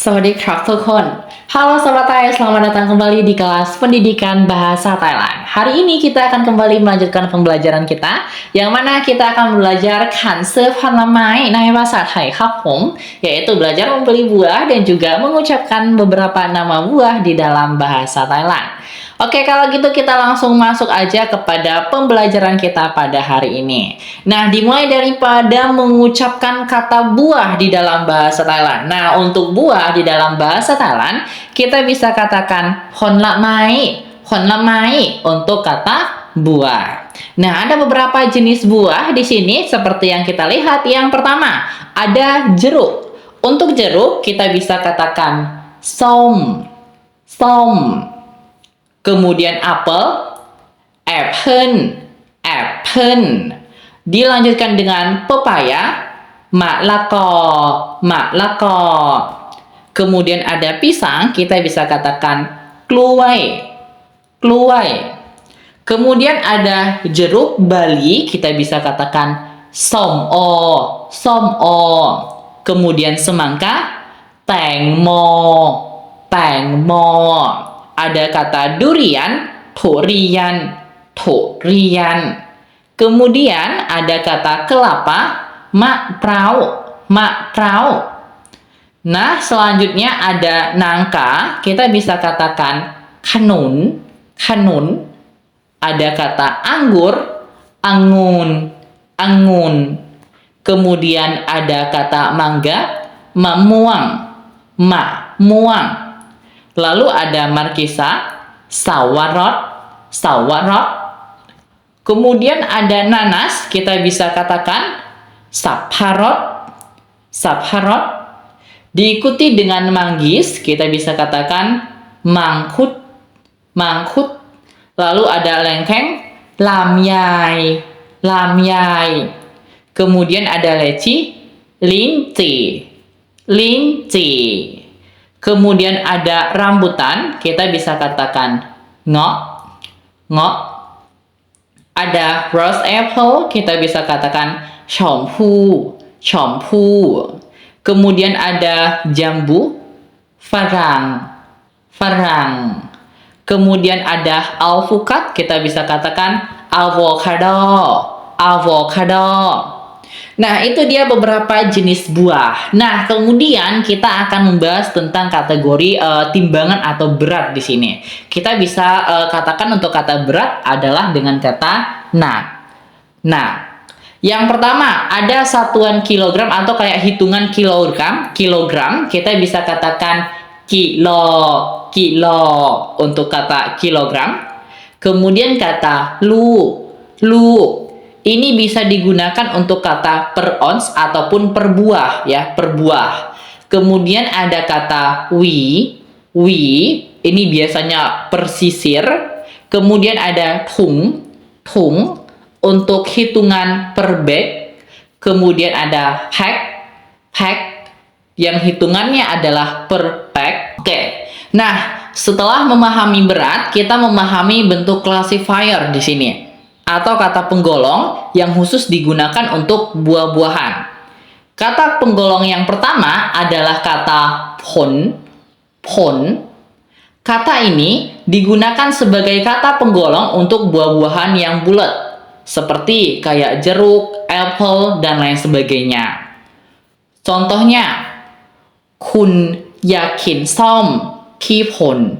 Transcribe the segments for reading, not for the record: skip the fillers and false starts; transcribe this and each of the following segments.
Sawadee-krap ทุกคน Halo Sobat Thai, selamat datang kembali di kelas Pendidikan Bahasa Thailand. Hari ini kita akan kembali melanjutkan pembelajaran kita, yang mana kita akan belajar Kanse Panamai Nai Bahasa Thai Kapung, yaitu belajar membeli buah dan juga mengucapkan beberapa nama buah di dalam bahasa Thailand. Oke, kalau gitu kita langsung masuk aja kepada pembelajaran kita pada hari ini. Nah, dimulai daripada mengucapkan kata buah di dalam bahasa Thailand. Nah, untuk buah di dalam bahasa Thailand, kita bisa katakan hon la mai untuk kata buah. Nah, ada beberapa jenis buah di sini seperti yang kita lihat. Yang pertama, ada jeruk. Untuk jeruk, kita bisa katakan som. Kemudian apel, apple. Dilanjutkan dengan pepaya, mak lako. Kemudian ada pisang, kita bisa katakan kluwai. Kemudian ada jeruk bali, kita bisa katakan som o. Kemudian semangka, tengmo. Ada kata durian, turian. Kemudian ada kata kelapa, mak prau. Nah, selanjutnya ada nangka, kita bisa katakan kanun. Ada kata anggur, angun. Kemudian ada kata mangga, muang. Lalu ada markisa, sawarot. Kemudian ada nanas, kita bisa katakan sapharot. Diikuti dengan manggis, kita bisa katakan mangkut. Lalu ada lengkeng, lamyai. Kemudian ada leci, linci. Kemudian ada rambutan, kita bisa katakan ngok. Ada rose apple, kita bisa katakan chompu. Kemudian ada jambu, farang. Kemudian ada alpukat, kita bisa katakan avocado. Nah, itu dia beberapa jenis buah. Nah, kemudian kita akan membahas tentang kategori timbangan atau berat di sini. Kita bisa katakan untuk kata berat adalah dengan kata na. Nah, yang pertama ada satuan kilogram atau kayak hitungan kilogram. Kita bisa katakan kilo untuk kata kilogram. Kemudian kata lu. Ini bisa digunakan untuk kata per ons ataupun per buah ya, per buah. Kemudian ada kata wi. Ini biasanya persisir. Kemudian ada tung untuk hitungan per bag. Kemudian ada pack yang hitungannya adalah per pack. Oke. Nah, setelah memahami berat, kita memahami bentuk classifier di sini atau kata penggolong yang khusus digunakan untuk buah-buahan. Kata penggolong yang pertama adalah kata pon. Kata ini digunakan sebagai kata penggolong untuk buah-buahan yang bulat, seperti kayak jeruk, apple, dan lain sebagainya. Contohnya, kun yakin som ki pon.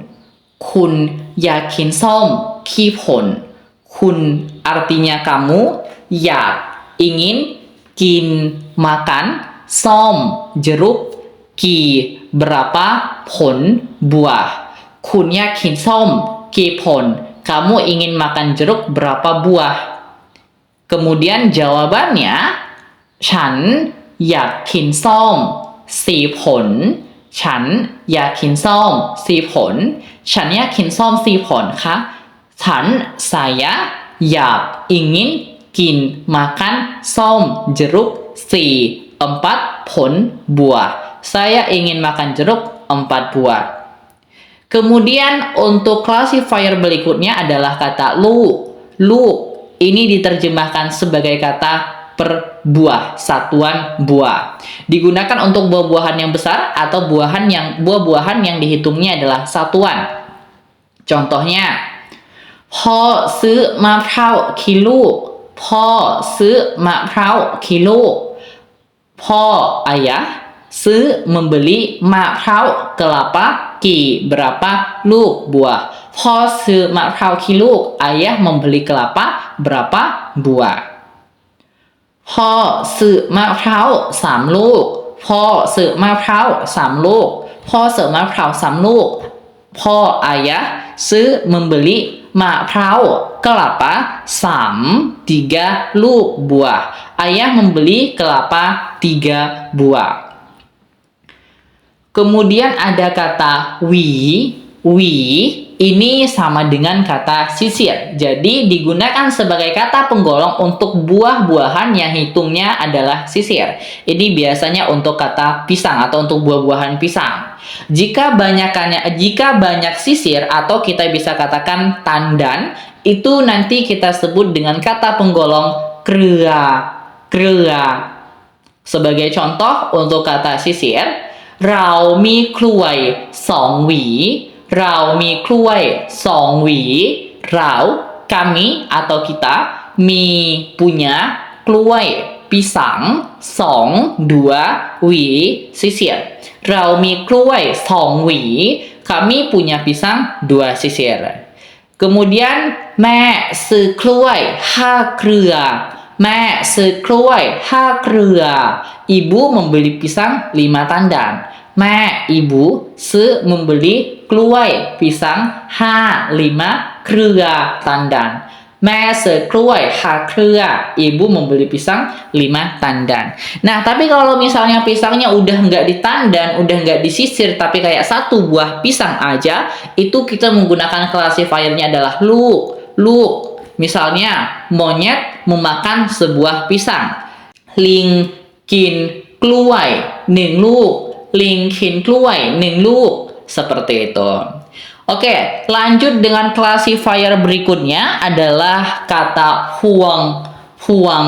Kun artinya kamu, ingin, kin makan, som jeruk, ki berapa, pon buah. Kun yakin som ki pon, kamu ingin makan jeruk berapa buah. Kemudian jawabannya, chan yakin som si pon. Chan yakin som si pon. Chan yakin som si ponคะsaya ingin makan som jeruk 4 buah. Saya ingin makan jeruk 4 buah. Kemudian untuk classifier berikutnya adalah kata lu. Ini diterjemahkan sebagai kata per buah, satuan buah. Digunakan untuk buah-buahan yang besar atau buah-buahan yang dihitungnya adalah satuan. Contohnya, พ่อซื้อมะพร้าวกี่ลูก พ่อซื้อมะพร้าวกี่ลูก พ่อ ayah, ซื้อ membeli, มะพร้าว kelapa, กี่ berapa, ลูก buah. พ่อซื้อมะพร้าวกี่ลูก ayah membeli kelapa berapa buah. พ่อซื้อมะพร้าว3 ลูก พ่อซื้อมะพร้าว3 ลูก พ่อซื้อมะพร้าว3 ลูก พ่อ ayah, ซื้อ membeli, มะพร้าว kelapa 3 ลูก buah. Ayah membeli kelapa 3 buah. Kemudian ada kata wi ini sama dengan kata sisir. Jadi digunakan sebagai kata penggolong untuk buah-buahan yang hitungnya adalah sisir. Ini biasanya untuk kata pisang atau untuk buah-buahan pisang. Jika banyak sisir atau kita bisa katakan tandan, itu nanti kita sebut dengan kata penggolong krea. Sebagai contoh untuk kata sisir, เรามีกล้วย2 หวี เรามีกล้วย2 หวี เรา kami atau kita, mi punya, กล้วย pisang, 2 2 หวี sisir. เรามีกล้วย2 หวี kami punya pisang 2 sisir. Kemudian แม่ซื้อกล้วย5 เครือ แม่ซื้อกล้วย5 เครือ ibu membeli pisang 5 tandan. แม่ ibu ซื้อ membeli กล้วย pisang 5 เครือ tandan. แม่ซื้อกล้วย 5 เครือ ibu membeli pisang 5 tandan. Nah, tapi kalau misalnya pisangnya udah nggak ditandan, udah nggak disisir, tapi kayak 1 buah pisang aja, itu kita menggunakan klasifiernya adalahลูก. Misalnya, monyet memakan sebuah pisang. ลิงกินกล้วย1 ลูก ลิงกินกล้วย 1 ลูก. Seperti itu. Oke, lanjut dengan classifier berikutnya adalah kata huang.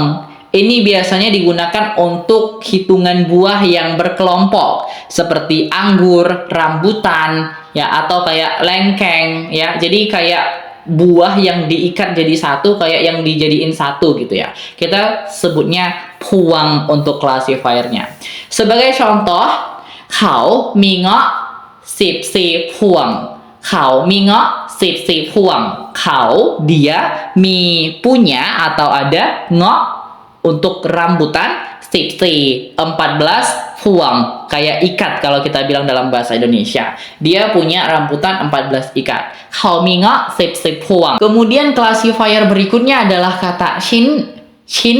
Ini biasanya digunakan untuk hitungan buah yang berkelompok, seperti anggur, rambutan, ya, atau kayak lengkeng, ya. Jadi kayak buah yang diikat jadi satu, kayak yang dijadiin satu gitu ya. Kita sebutnya huang untuk classifiernya. Sebagai contoh, เขามีเงาะ14 พวง เขามีเงาะ14 พวง เขา dia, mi punya atau ada, เงาะ untuk rambutan 14 พวง, kayak ikat kalau kita bilang dalam bahasa Indonesia. Dia punya rambutan 14 ikat. เขามีเงาะ14 พวง. Kemudian classifier berikutnya adalah kata ชิ้น.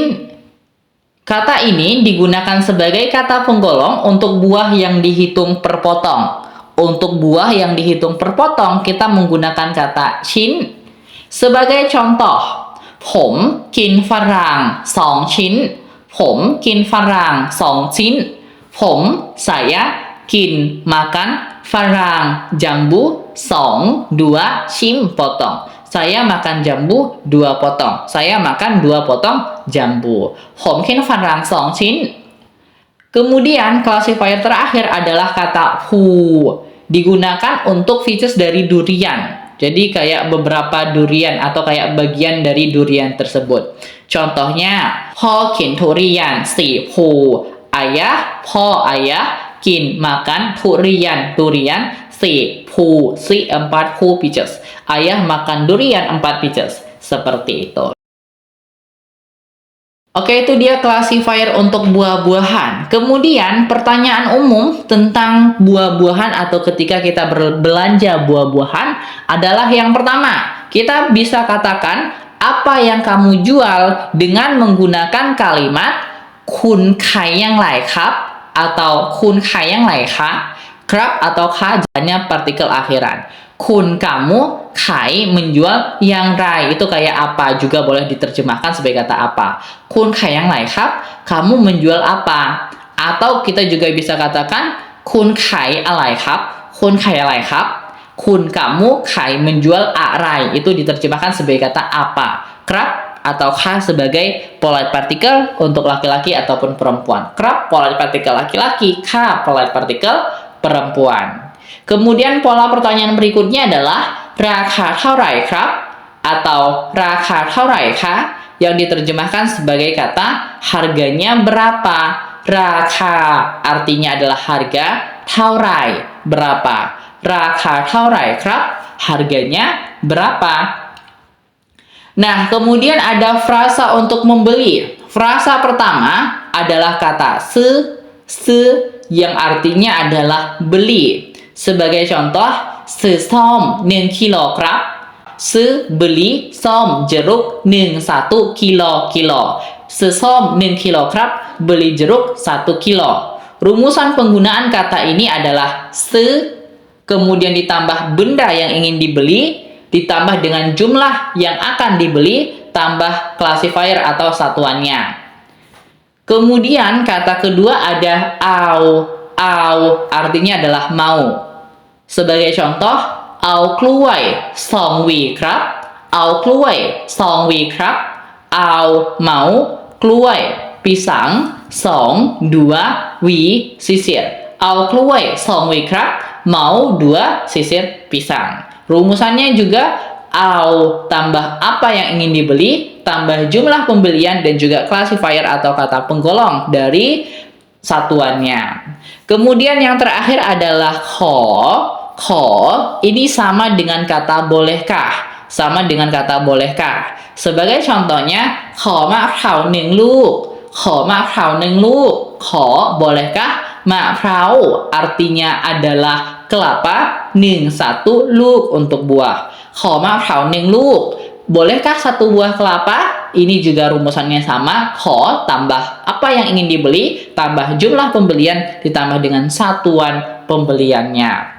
Kata ini digunakan sebagai kata penggolong untuk buah yang dihitung per potong. Untuk buah yang dihitung per potong, kita menggunakan kata ชิ้น. Sebagai contoh, ผมกินฝรั่ง2 ชิ้น ผมกินฝรั่ง2 ชิ้น ผม saya, กิน makan, ฝรั่ง jambu, 2 2 ชิ้น potong. Saya makan jambu 2 potong. Saya makan 2 potong jambu. ผมกินฝรั่ง2 ชิ้น. Kemudian classifier terakhir adalah kata hu. Digunakan untuk features dari durian. Jadi kayak beberapa durian atau kayak bagian dari durian tersebut. Contohnya, พ่อกินทุเรียน4 ภู Ayah, พ่อ ayah, กิน makan, ทุเรียน durian 4 ภู 4 ภู pieces. Ayah makan durian 4 pieces. Seperti itu. Oke, itu dia classifier untuk buah-buahan. Kemudian pertanyaan umum tentang buah-buahan atau ketika kita berbelanja buah-buahan adalah yang pertama, kita bisa katakan apa yang kamu jual dengan menggunakan kalimat คุณขายอย่างไรครับ atau คุณขายอย่างไรคะ ครับ atau ka hanya partikel akhiran. Kun, kamu, kai, menjual, yang rai, itu kayak apa, juga boleh diterjemahkan sebagai kata apa. Kun kai yang lai kap, kamu menjual apa. Atau kita juga bisa katakan kun kai alai kap, kun kai alai kap, kun kamu kai menjual arai, itu diterjemahkan sebagai kata apa. Krap, atau K sebagai polite particle untuk laki-laki ataupun perempuan. Krab polite particle laki-laki, K polite particle perempuan. Kemudian pola pertanyaan berikutnya adalah Raka Taurai krab atau Raka Taurai Ka, yang diterjemahkan sebagai kata harganya berapa. Raka artinya adalah harga, Taurai berapa. Raka Taurai krab harganya berapa. Nah, kemudian ada frasa untuk membeli. Frasa pertama adalah kata se yang artinya adalah beli. Sebagai contoh, som 1 kilo krab. Se beli som jeruk 1 kilo. Som 1 kilo krab, beli jeruk 1 kilo. Rumusan penggunaan kata ini adalah se kemudian ditambah benda yang ingin dibeli, ditambah dengan jumlah yang akan dibeli, tambah classifier atau satuannya. Kemudian kata kedua ada au artinya adalah mau. Sebagai contoh, au kluai song wi krab, au kluai song wi krab, au mau kluai pisang song 2 wi sisir. Au kluai song wi krab, mau 2 sisir pisang. Rumusannya juga au tambah apa yang ingin dibeli, tambah jumlah pembelian dan juga classifier atau kata penggolong dari satuannya. Kemudian yang terakhir adalah ko ini sama dengan kata bolehkah. Sama dengan kata bolehkah. Sebagai contohnya, ko ma prao 1 ลูก, ko ma prao 1 ลูก, ko bolehkah? Ma prao artinya adalah kelapa, 1 ลูกuntuk buah. Ko ma prao 1 ลูก, bolehkah 1 buah kelapa? Ini juga rumusannya sama, ko tambah apa yang ingin dibeli, tambah jumlah pembelian, ditambah dengan satuan pembeliannya.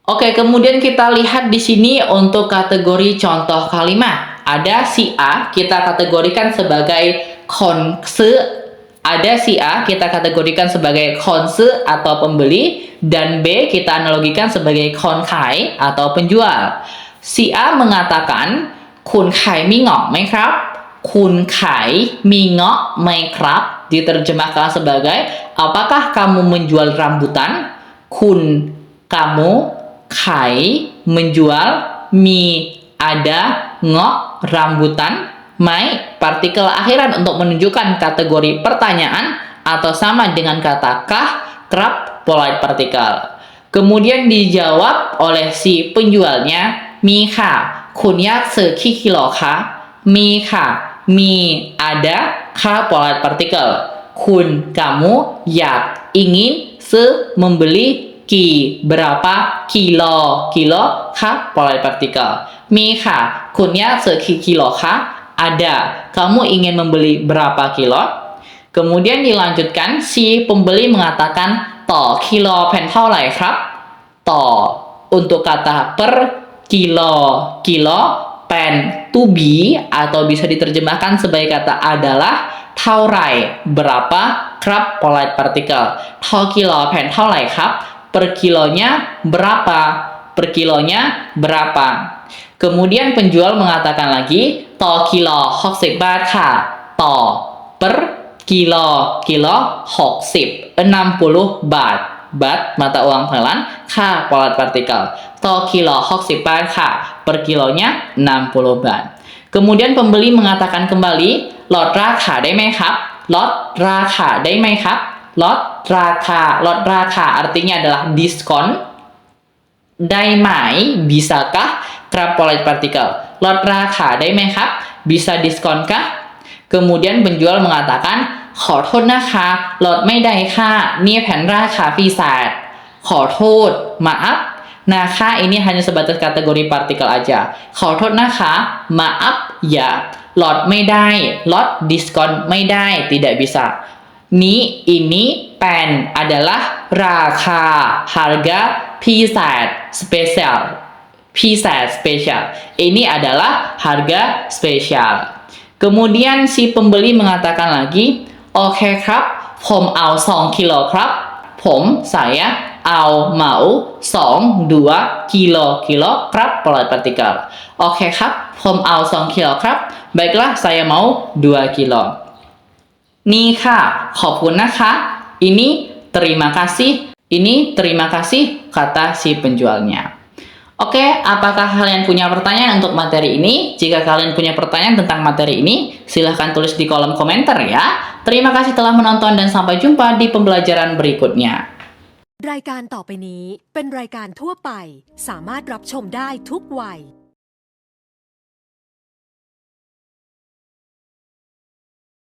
Oke, kemudian kita lihat di sini untuk kategori contoh kalimat. Ada si A kita kategorikan sebagai konse. Ada si A kita kategorikan sebagai konse atau pembeli, dan B kita analogikan sebagai konkai atau penjual. Si A mengatakan, kun kai mi ngok mai krab? Kun kai mi ngok mai krab? Diterjemahkan sebagai, apakah kamu menjual rambutan? Kun kamu, kai menjual, mi ada, ngok rambutan, mai partikel akhiran untuk menunjukkan kategori pertanyaan atau sama dengan kata kah, krab polite particle. Kemudian dijawab oleh si penjualnya, mi ka kun yak se ki kilo ka? Mi ka, mi ada, ka polite particle. Kun kamu, yak ingin, se membeli, ki berapa, kilo ka polite particle. Mi ka kun yak se ki kilo ka? Ada, kamu ingin membeli berapa kilo? Kemudian dilanjutkan, si pembeli mengatakan, to kilo pen tou lai krab? To untuk kata per kilo, pen to be atau bisa diterjemahkan sebagai kata adalah, taurai berapa, krab polite particle. To kilo pen tou lai krab? Per kilonya berapa? Per kilonya berapa? Kemudian penjual mengatakan lagi, to kilo 60 baht ka. To per kilo 60 baht. Baht mata uang Thailand, ka polite particle. To kilo 60 baht ka. Per kilonya 60 baht. Kemudian pembeli mengatakan kembali, lot rakaได้ไหมครับ? Lot raka ได้ไหมครับ? Lot raka artinya adalah diskon. Daimai bisakah? Krab polite particle. Lot raka ได้ไหมครับ? Bisa diskonkah? Kemudian penjual mengatakan, ขอโทษนะคะ lot ไม่ได้ค่ะ นี่แผนราคาปีศาจ ขอโทษ maaf. Naka ini hanya sebatas kategori partikel aja. ขอโทษนะคะ maaf ya. Lot ไม่ได้ lot diskon ไม่ได้ tidak bisa. Ni ini pen adalah raka harga pisat spesial. Pisat spesial. Ini adalah harga spesial. Kemudian si pembeli mengatakan lagi, oke krab, ผมเอา 2 kilo krab. Saya เอาmau 2 kilo kilo ครับปลอด partikel โอเคครับผมเอา2 kilo ครับ baiklah saya mau 2 kilo นี่ค่ะขอบคุณนะคะ ini terima kasih ini terima kasih kata si penjualnya. Oke, apakah kalian punya pertanyaan untuk materi ini? Jika kalian punya pertanyaan tentang materi ini, silahkan tulis di kolom komentar ya. Terima kasih telah menonton dan sampai jumpa di pembelajaran berikutnya. รายการต่อไปนี้เป็นรายการทั่วไปสามารถรับชมได้ทุกวัย